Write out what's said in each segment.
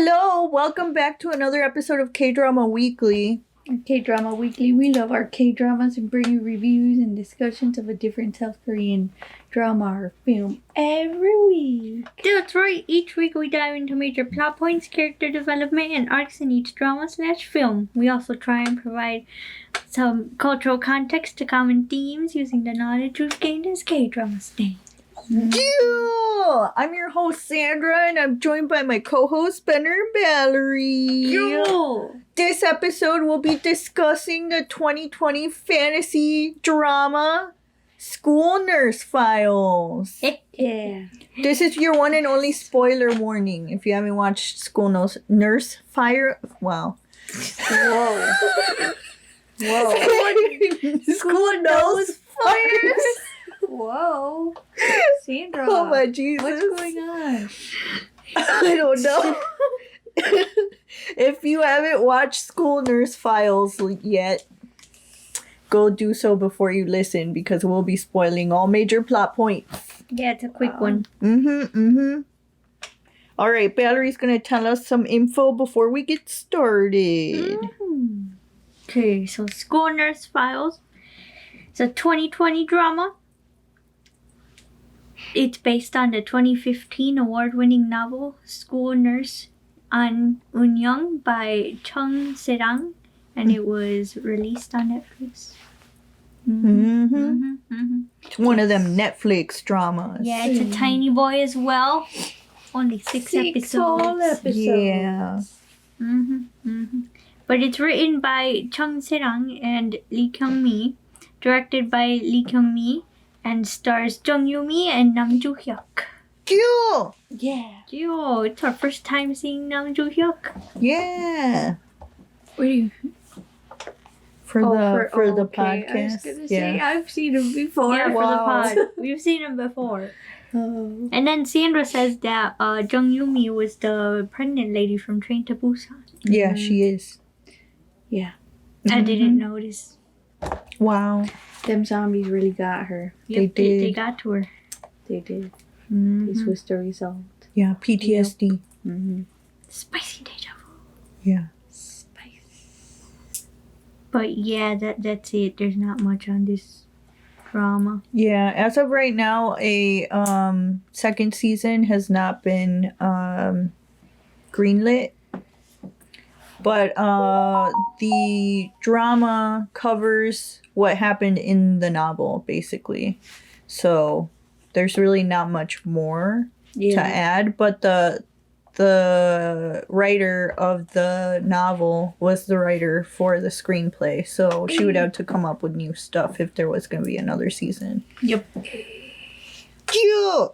Hello, welcome back to another episode of K-Drama Weekly. K-Drama Weekly, we love our K-Dramas and bring you reviews and discussions of a different South Korean drama or film every week. That's right, each week we dive into major plot points, character development, and arcs in each drama/film. We also try and provide some cultural context to common themes using the knowledge we've gained as K-Drama stay. Yeah! I'm your host, Sandra, and I'm joined by my co-host, Benner and Valerie. This episode, we'll be discussing the 2020 fantasy drama, School Nurse Files. Yeah. This is your one and only spoiler warning. If you haven't watched School Nurse Fire... Wow. Whoa. School Nurse Fires. Whoa. Sandra. Oh my Jesus. What's going on? I don't know. If you haven't watched School Nurse Files yet, go do so before you listen because we'll be spoiling all major plot points. Yeah, it's a quick one. All right, Valerie's going to tell us some info before we get started. Okay, so School Nurse Files. It's a 2020 drama. It's based on the 2015 award-winning novel School Nurse Ahn Jung by Jung, and it was released on Netflix. It's one of them Netflix dramas. Yeah, it's a tiny boy as well. Only six episodes. Whole episodes. Yeah. But it's written by Chung Se-rang and Lee Kyung-mi, directed by Lee Kyung-mi, and stars Jung Yoo-mi and Nam Joo-hyuk. Cool. Yeah. Yo, it's our first time seeing Nam Joo-hyuk. Yeah. What do you... For the okay. podcast. I was gonna say, I've seen him before. Yeah, Wow. for the pod. We've seen him before. Oh. And then Sandra says that Jung Yoo-mi was the pregnant lady from Train to Busan. Yeah, she is. Yeah. I didn't notice. Wow. Them zombies really got her. Yep, They did. They got to her. They did. This was the result. Yeah, PTSD. Spicy deja vu. Yeah. Spice. But yeah, that's it. There's not much on this drama. Yeah, as of right now, a second season has not been greenlit. But the drama covers what happened in the novel, basically. So there's really not much more to add. But the writer of the novel was the writer for the screenplay. So she would have to come up with new stuff if there was going to be another season. Yep. Yeah.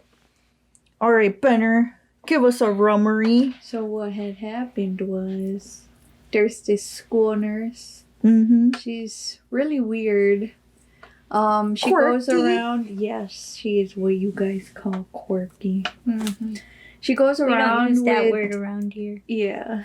All right, Benner, give us a rummery. So what had happened was there's this school nurse. She's really weird. She goes Quirky. around. Yes, she is what you guys call quirky. She goes We around don't use that with, word around here. Yeah.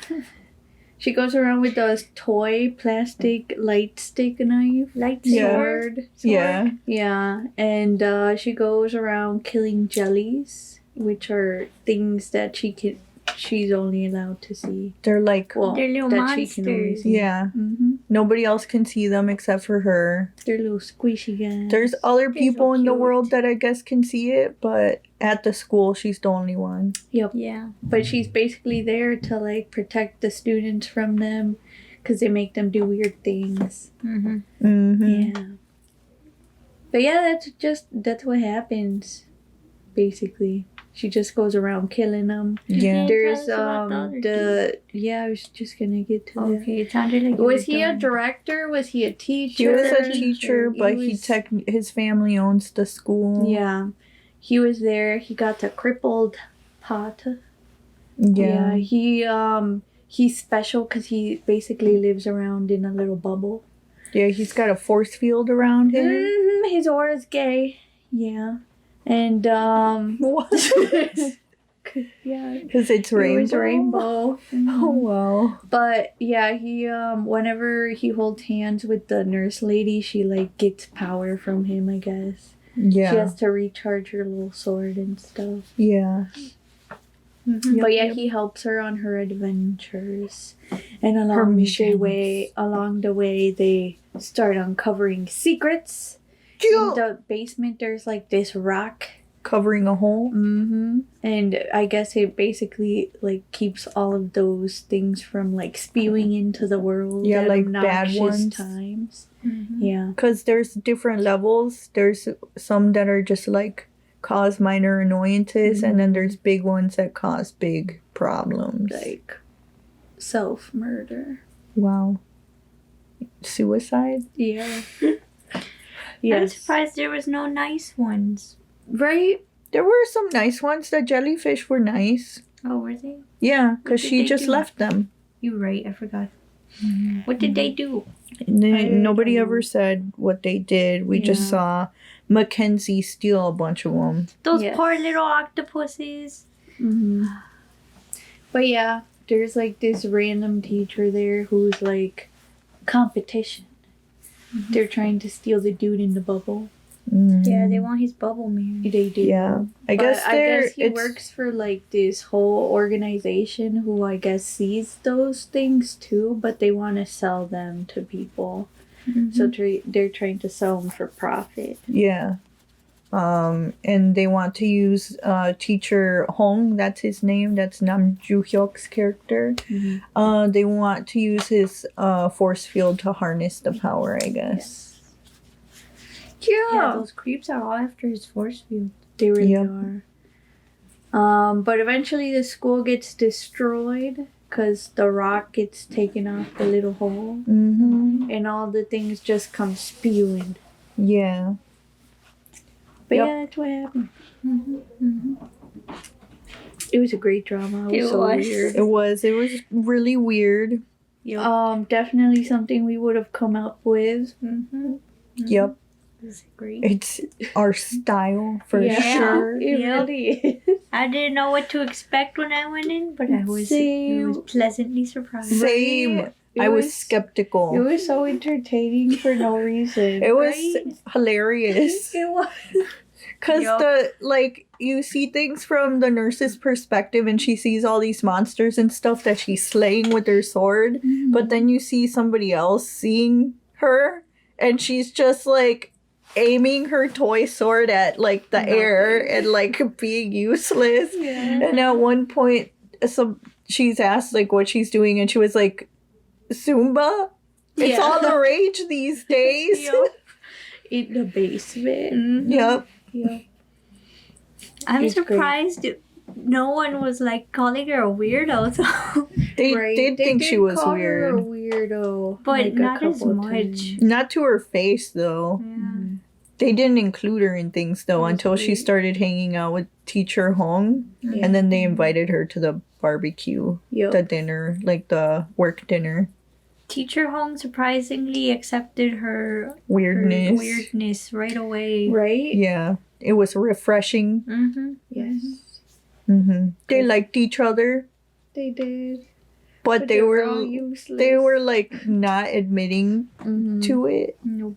She goes around with a toy plastic light stick knife. Yeah. Sword. Yeah. Yeah. And she goes around killing jellies, which are things that she's only allowed to see. They're like, Well, They're little that she can only monsters. see. yeah. Mm-hmm. Nobody else can see them except for her. They're little squishy guys. There's other They're people so in the cute. world that I guess can see it, but at the school, she's the only one. Yep. Yeah. But she's basically there to like protect the students from them because they make them do weird things. Yeah. But yeah, that's what happens. Basically, she just goes around killing them. Yeah. There's Tell us about the other I was just gonna get to that. Okay, it sounded like you Was were he a done. director? Was he a teacher? He was a teacher, but He he was- his family owns the school. Yeah, he was there. He got the crippled pot. Yeah. He's special because he basically lives around in a little bubble. Yeah, he's got a force field around him. His aura's gay. Yeah, and What? yeah, Because it's it rainbow. was rainbow. Oh, wow. But yeah, he whenever he holds hands with the nurse lady, she like gets power from him, I guess. Yeah. She has to recharge her little sword and stuff. Yeah. Mm-hmm. But yeah, he helps her on her adventures, and along the way, they start uncovering secrets. In the basement, there's like this rock covering a hole. And I guess it basically like keeps all of those things from like spewing into the world. Yeah, at like bad obnoxious ones. times. Mm-hmm. Yeah, Because there's different levels. There's some that are just like cause minor annoyances, and then there's big ones that cause big problems. like self-murder. Wow. Suicide? Yeah. I'm Yes. surprised there was no nice ones. Right? There were some nice ones. The jellyfish were nice. Oh, were they? Yeah, because did she they just do? left them. You're right. I forgot. What did they do? Nobody don't ever know. said what they did. We just Yeah. saw Mackenzie steal a bunch of them. Those Yes. poor little octopuses. But yeah, there's like this random teacher there who's like competition. They're trying to steal the dude in the bubble. Yeah, they want his bubble man. They do. Yeah. I But guess I guess he works for like this whole organization who I guess sees those things too, but they want to sell them to people. So they're trying to sell them for profit. Yeah. And they want to use teacher Hong, that's his name, that's Nam Joo Hyuk's character. They want to use his force field to harness the power, I guess. Yeah, those creeps are all after his force field. They really Yep. are. But eventually the school gets destroyed because the rock gets taken off the little hole, and all the things just come spewing. Yeah. But Yep. yeah, that's what happened. It was a great drama. It was It was. weird. It was really weird. Definitely something we would have come up with. Yep. This is great. It's our style for Yeah. sure. It Yep. really is. I didn't know what to expect when I went in, but I was pleasantly surprised. Same. I was skeptical. It was so entertaining for no reason. It was right? hilarious. It was. Because Yup. you see things from the nurse's perspective, and she sees all these monsters and stuff that she's slaying with her sword. But then you see somebody else seeing her, and she's just like aiming her toy sword at like the air and like being useless. And at one point, she's asked like what she's doing, and she was like, Zumba? It's all the rage these days. In the basement. Yep. Yep. I'm It's surprised no one was like calling her a weirdo, though. They Right. did They think did she was call her a weird. weirdo. But like, a not as couple much. times. Not to her face though. Yeah. They didn't include her in things though That's until she weird. started hanging out with teacher Hong, Yeah. and then they invited her to the barbecue, Yep. the dinner, like the work dinner. Teacher Hong surprisingly accepted her Weirdness. right away. Right? Yeah, it was refreshing. Mm-hmm. Yes. They liked each other, They did. but they were all useless. they were like not admitting to it. Nope.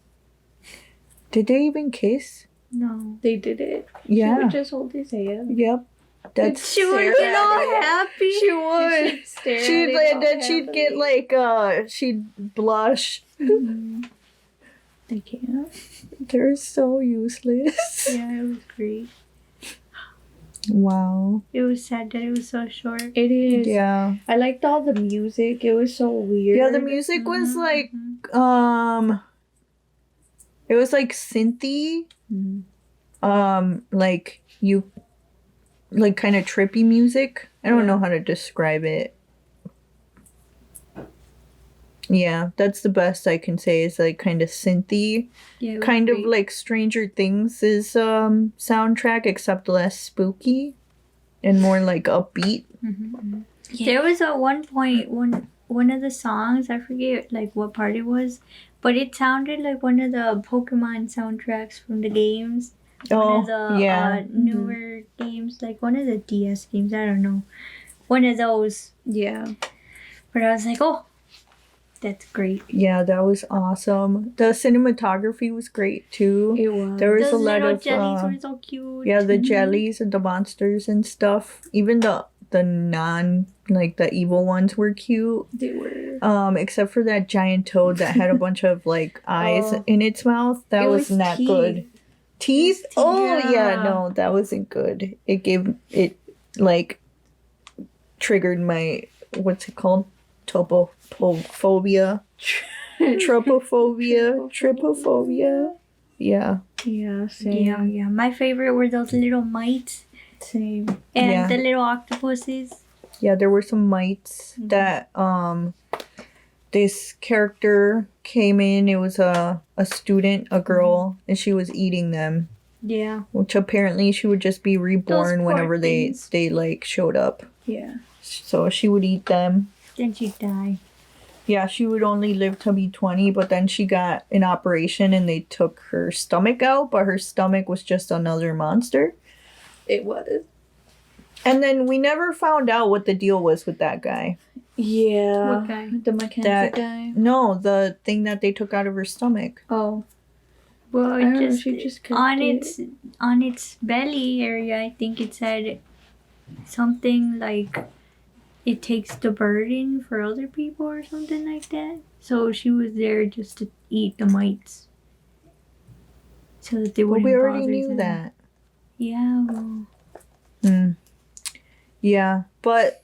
Did they even kiss? No. They did it. Yeah. She would just hold his hand. Yep. That's She would Stare get at all it. happy. she would. Stare at She'd it like, all then she'd get happily. like she'd blush. They can't. They're so useless. Yeah, it was great. Wow. It was sad that it was so short. It is. Yeah. I liked all the music. It was so weird. Yeah, the music was like it was like synthy. Like you like kind of trippy music. I don't know how to describe it. Yeah, that's the best I can say is like kind of synthy. Yeah, it was Kind of great. like Stranger Things' soundtrack, except less spooky and more like upbeat. There was at one point one of the songs, I forget like what part it was, but it sounded like one of the Pokemon soundtracks from the games. One of the newer games, like one of the DS games, I don't know. One of those. Yeah. But I was like, oh, that's great. Yeah, that was awesome. The cinematography was great too. It was. There was Those a lot little of jellies were so cute. yeah, the jellies and the monsters and stuff. Even the the evil ones were cute. They were. Except for that giant toad that had a bunch of like eyes in its mouth. That was not good. Teeth? Oh yeah, no, that wasn't good. It like triggered my, what's it called? Topophobia. Trypophobia. Yeah. Yeah, same. Yeah. My favorite were those little mites. Same. And the little octopuses. Yeah, there were some mites that this character came in. It was a student, a girl, and she was eating them. Yeah. Which apparently she would just be reborn whenever they like showed up. Yeah. So she would eat them. Then she'd die. Yeah, she would only live to be 20, but then she got an operation and they took her stomach out, but her stomach was just another monster. It was. And then we never found out what the deal was with that guy. Yeah. What guy? The Mackenzie guy? No, the thing that they took out of her stomach. Oh. Well, she just on its belly area, I think it said something like it takes the burden for other people or something like that. So she was there just to eat the mites. So that they wouldn't we already bother knew them. that. Yeah, well. Yeah, but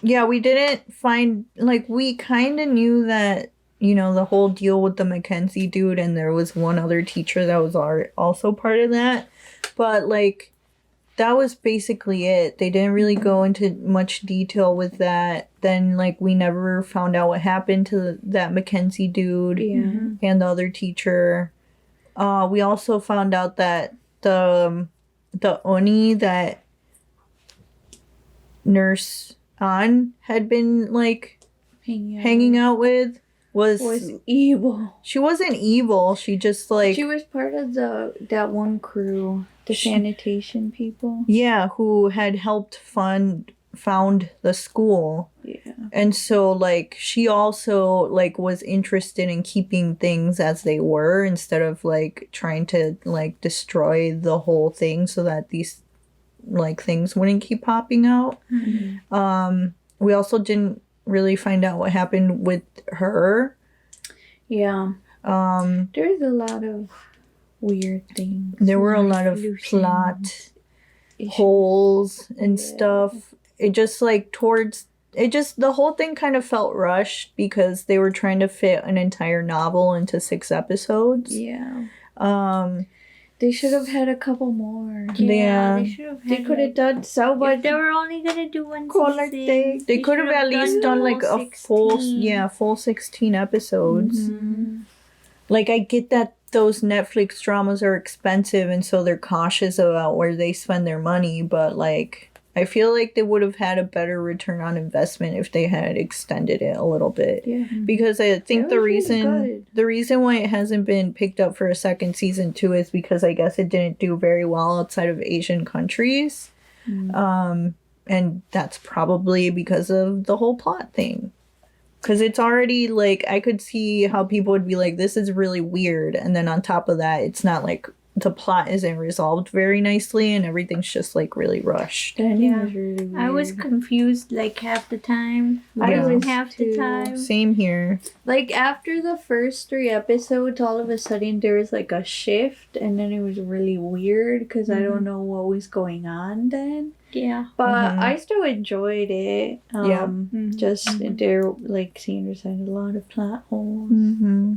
yeah, we didn't find, like, we kind of knew that, you know, the whole deal with the Mackenzie dude, and there was one other teacher that was also part of that. But, like, that was basically it. They didn't really go into much detail with that. Then, like, we never found out what happened to that Mackenzie dude and the other teacher. We also found out that the Oni that Nurse Ahn had been, like, hanging out with was evil. She wasn't evil. She just, like... She was part of that one crew, the sanitation people. Yeah, who had helped found the school. Yeah. And so, like, she also, like, was interested in keeping things as they were instead of, like, trying to, like, destroy the whole thing so that these, like, things wouldn't keep popping out. We also didn't really find out what happened with her. Yeah. There's a lot of weird things. There were a lot of plot holes and stuff. It just, like, the whole thing kind of felt rushed because they were trying to fit an entire novel into 6 episodes. Yeah. They should have had a couple more. Yeah. They should have. They could have done so much. If they were only gonna do one season, they could have at least done like a full 16 episodes. Like, I get that those Netflix dramas are expensive and so they're cautious about where they spend their money, but, like, I feel like they would have had a better return on investment if they had extended it a little bit. Yeah. Because I think the reason why it hasn't been picked up for a second season too is because I guess it didn't do very well outside of Asian countries. And that's probably because of the whole plot thing. Because it's already, like, I could see how people would be like, this is really weird. And then on top of that, it's not like the plot isn't resolved very nicely and everything's just, like, really rushed. Yeah. Was really weird. I was confused, like, half the time. Half the time. Same here. Like, after the first 3 episodes, all of a sudden there was, like, a shift, and then it was really weird because I don't know what was going on then. Yeah. But I still enjoyed it. Just there, like Sandra said, a lot of plot holes.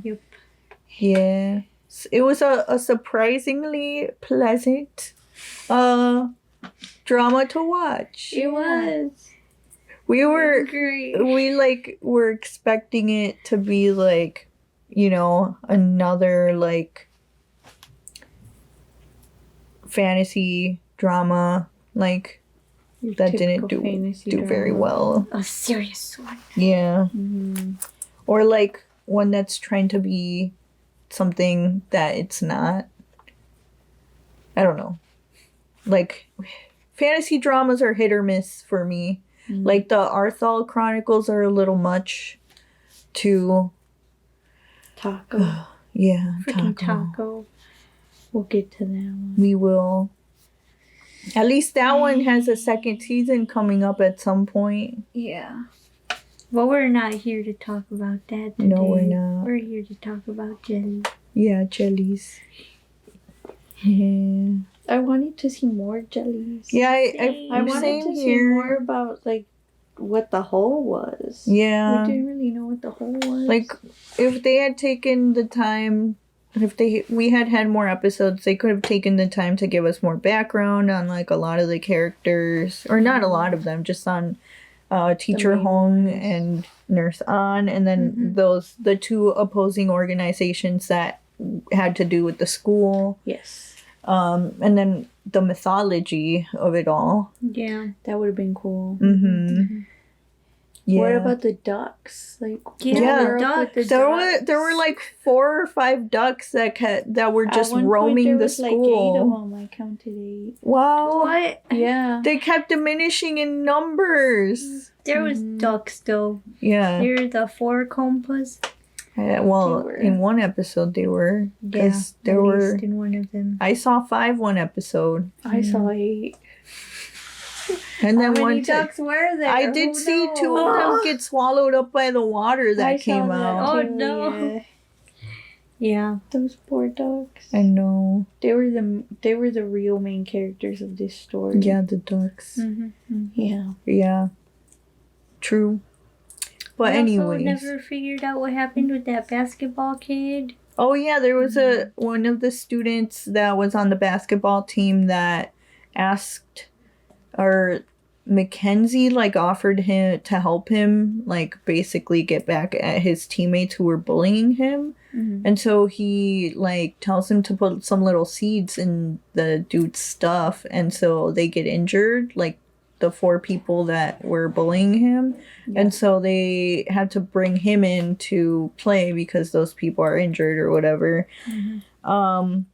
Yep. Yeah. It was a surprisingly pleasant drama to watch. It was. We were Great. were expecting it to be, like, you know, another, like, fantasy drama, like, that didn't do very well. A serious one. Yeah. Or, like, one that's trying to be something that it's not. I don't know. Like, fantasy dramas are hit or miss for me. Like, the Arthal Chronicles are a little much too. Taco. Yeah, Freaking taco. We'll get to that one. We will. At least that one has a second season coming up at some point. Yeah. But we're not here to talk about that today. No, we're not. We're here to talk about jelly. Yeah, jellies. Yeah. I wanted to see more jellies. Yeah, I wanted to see more about like what the hole was. Yeah. We didn't really know what the hole was. Like, if they had taken the time, we had more episodes, they could have taken the time to give us more background on like a lot of the characters, or not a lot of them, just on Teacher Jung and Nurse Ahn, and then the two opposing organizations that had to do with the school. Yes. And then the mythology of it all. Yeah. That would have been cool. Yeah. What about the ducks? Like, the ducks. There were like 4 or 5 ducks that were just roaming the school. Like 8 of them. I counted 8. Wow. What? Yeah. They kept diminishing in numbers. There was ducks though. Yeah. There were the 4 compas. Well, in one episode they were. Yeah. There at were. least in one of them. I saw 5 one episode. I saw 8. And then How many one ducks were there? I did see 2 of them get swallowed up by the water that came out. Oh no. Yeah. Those poor ducks. I know. They were the real main characters of this story. Yeah, the ducks. Yeah. Yeah. True. But anyways. I also never figured out what happened with that basketball kid. Oh yeah, there was one of the students that was on the basketball team that asked, or Mackenzie like offered him to help him like basically get back at his teammates who were bullying him. And so he like tells him to put some little seeds in the dude's stuff, and so they get injured, like the 4 people that were bullying him. And so they had to bring him in to play because those people are injured or whatever. And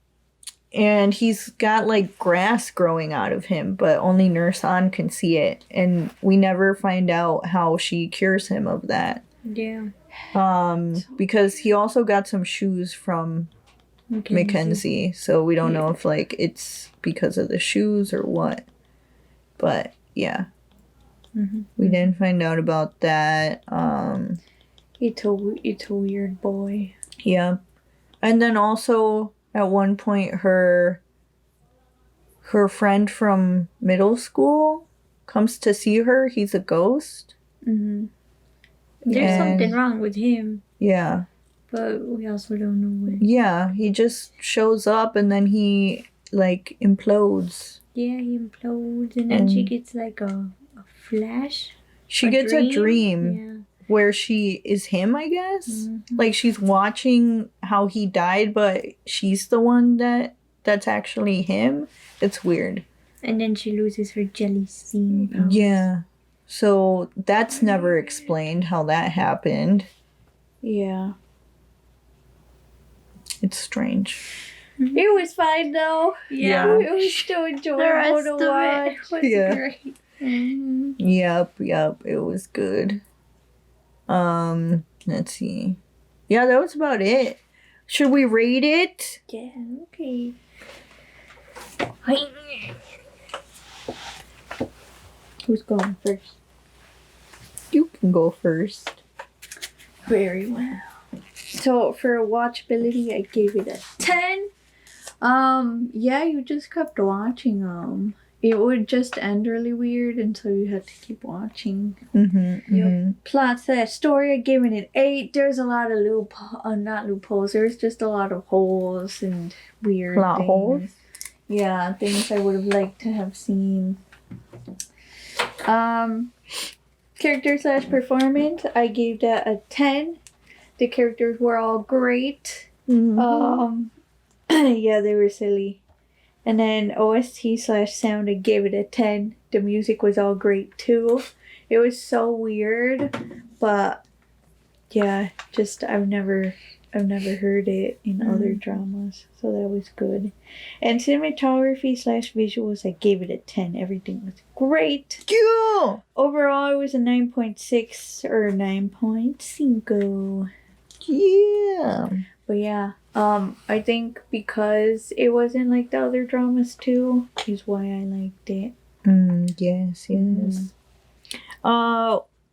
he's got like grass growing out of him, but only Nurse Ahn can see it, and we never find out how she cures him of that. Yeah. Because he also got some shoes from Mackenzie, so we don't know if like it's because of the shoes or what. But yeah. We didn't find out about that. It's a weird boy. Yeah. And then also at one point her friend from middle school comes to see her. He's a ghost. There's something wrong with him. Yeah. But we also don't know what. Yeah, he just shows up and then he like implodes. Yeah, he implodes and then she gets like a flash. She gets a dream where she is him, I guess. Like she's watching how he died, but she's the one that's actually him. It's weird. And then she loses her jelly scene. Yeah. So that's never explained how that happened. Yeah. It's strange. It was fine though. Yeah. It was still enjoyable to watch. It was great. Yep. It was good. Let's see. Yeah, that was about it. Should we rate it? Yeah, okay. Who's going first? You can go first. Very well. So for watchability, I gave it a 10. Yeah, you just kept watching them. It would just end really weird until you had to keep watching. Plot / story, I gave it an 8. There's a lot of not loopholes. There's just a lot of holes and weird plot things. holes. Yeah, things I would have liked to have seen. Character / performance, I gave that a 10. The characters were all great. Yeah, they were silly. And then OST / sound, I gave it a 10. The music was all great too. It was so weird, but yeah, just I've never heard it in other dramas, so that was good. And cinematography / visuals, I gave it a 10. Everything was great. Yeah. Overall, it was a 9.6 or 9.5. Yeah. But yeah, I think because it wasn't like the other dramas too, is why I liked it. Yes.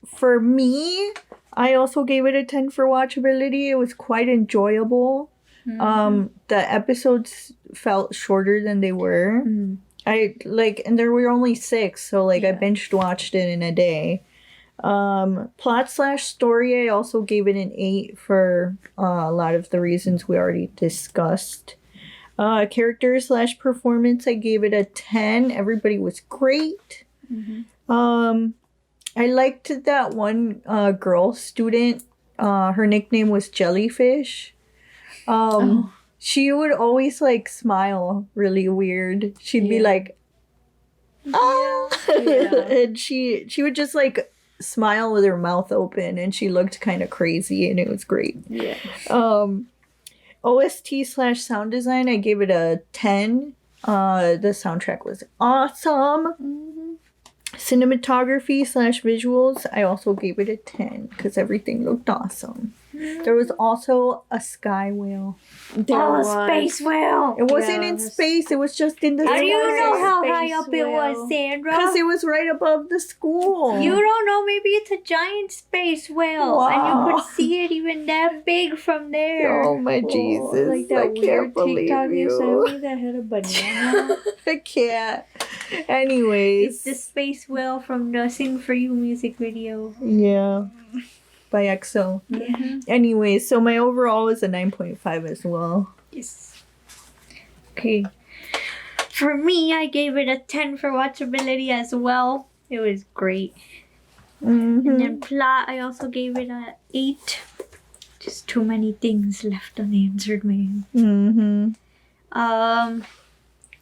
For me, I also gave it a 10 for watchability. It was quite enjoyable. The episodes felt shorter than they were. And there were only 6, so I binge watched it in a day. Plot/story, I also gave it an 8 for a lot of the reasons we already discussed. Character/performance, I gave it a 10. Everybody was great. I liked that one girl student. Her nickname was Jellyfish. She would always smile really weird. She'd be like, ah! And she would just smile with her mouth open, and she looked kind of crazy, and it was great. OST/sound design, I gave it a 10. The soundtrack was awesome. Cinematography/visuals, I also gave it a 10 because everything looked awesome. There was also a sky whale. Space whale. It wasn't in space. It was just in the sky. How do you know how high up it was, Sandra? Because it was right above the school. You don't know. Maybe it's a giant space whale. Wow. And you could see it even that big from there. Oh, my Jesus. Like that weird TikTok you sent me that had a banana. I can't. Anyways. It's the space whale from the Sing For You music video. Yeah. By EXO. Anyway, so my overall is a 9.5 as well. Yes. Okay. For me, I gave it a 10 for watchability as well. It was great. And then plot, I also gave it a 8. Just too many things left unanswered, man.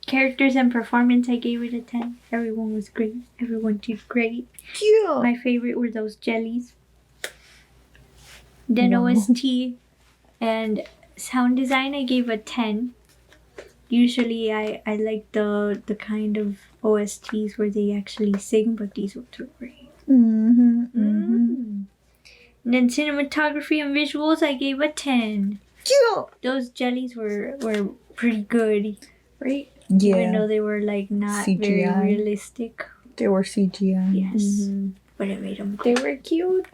Characters and performance, I gave it a 10. Everyone was great. Everyone did great. Yeah. My favorite were those jellies. Then OST and sound design, I gave a 10. Usually I like the kind of OSTs where they actually sing, but these ones were great. And then cinematography and visuals, I gave a 10. Yeah. Those jellies were pretty good, right? Yeah. Even though they were not CGI. very realistic. They were CGI. Yes. But it made them good. They were cute.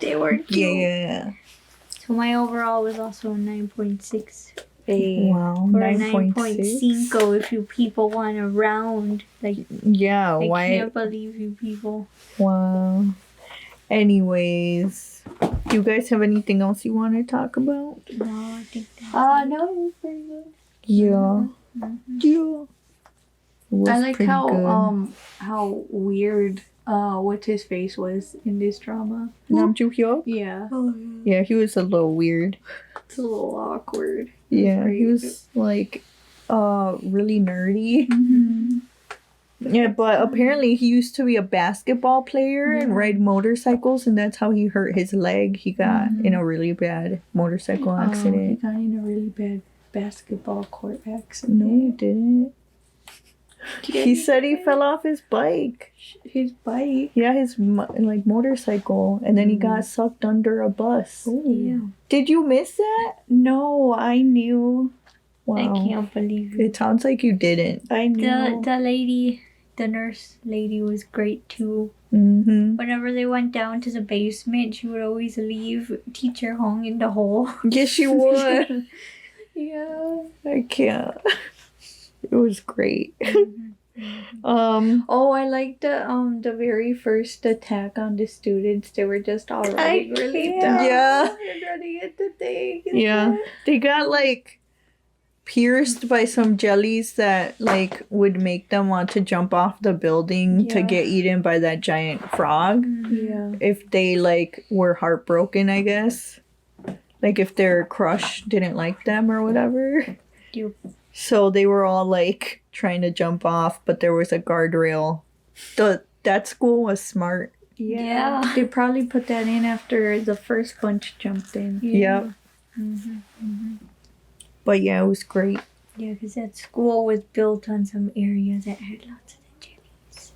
Yeah. So my overall was also a 9.6. Wow. Or a 9.5 if you people want to round. Yeah, I why? can't believe you people. Wow. Anyways, do you guys have anything else you want to talk about? No, I think that's No, it was pretty good. Yeah. Yeah. I like how weird what's his face was in this drama. Hyuk? Yeah. Yeah, he was a little weird. It's a little awkward. Yeah, he was really nerdy. Yeah, but apparently he used to be a basketball player and ride motorcycles, and that's how he hurt his leg. He got in a really bad motorcycle accident. He got in a really bad basketball court accident. No, he didn't. He said he fell off his bike. His bike? Yeah, his motorcycle, and then he got sucked under a bus. Oh. Yeah. Did you miss that? No, I knew. Wow. I can't believe it. It sounds like you didn't. I knew. The nurse lady was great too. Mm-hmm. Whenever they went down to the basement, she would always leave Teacher Hong in the hole. Yes, she would. Yeah. I can't. It was great. Oh, I like the very first attack on the students. They were just all running really down. Yeah. And running into things. Yeah. They got pierced by some jellies that would make them want to jump off the building to get eaten by that giant frog. Yeah. If they were heartbroken, I guess. If their crush didn't like them or whatever. Yep. So they were all trying to jump off, but there was a guardrail. That school was smart. Yeah. They probably put that in after the first bunch jumped in. Yeah. But yeah, it was great. Yeah, because that school was built on some area that had lots of the jellies.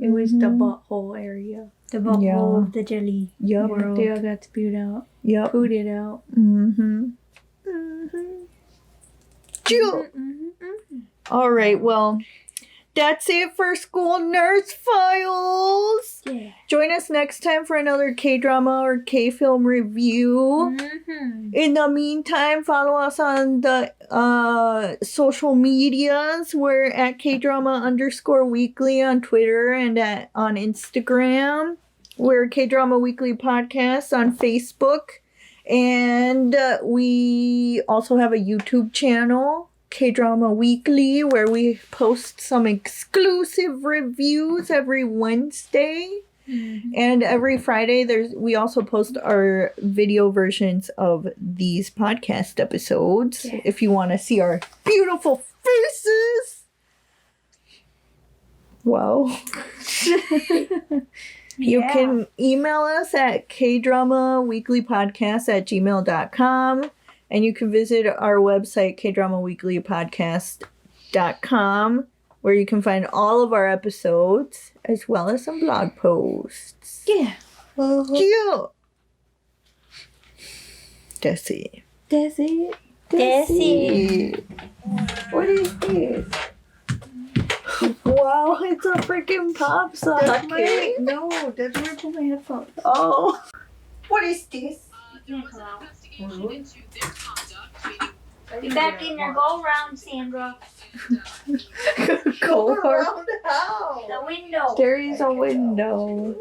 It was the butthole area. The butthole of the jelly world. They all got spewed out. Yep. Pooed it out. All right, well, that's it for School Nurse Files. Yeah. Join us next time for another K-drama or K-film review. In the meantime, follow us on the social medias. We're at K-drama_weekly on Twitter and on Instagram. We're K-drama Weekly Podcast on Facebook. And we also have a YouTube channel, K-Drama Weekly, where we post some exclusive reviews every Wednesday. And every Friday we also post our video versions of these podcast episodes. Yeah. If you want to see our beautiful faces. Wow. You can email us at kdramaweeklypodcast@gmail.com. And you can visit our website, kdramaweeklypodcast.com, where you can find all of our episodes, as well as some blog posts. Yeah. Yeah. That's it. That's it. That's it. What is this? Wow, it's a freaking pop socket. No, that's where I put my headphones. Oh. What is this? Be back in there. Go around, Sandra. Go around how? The window. There is a window.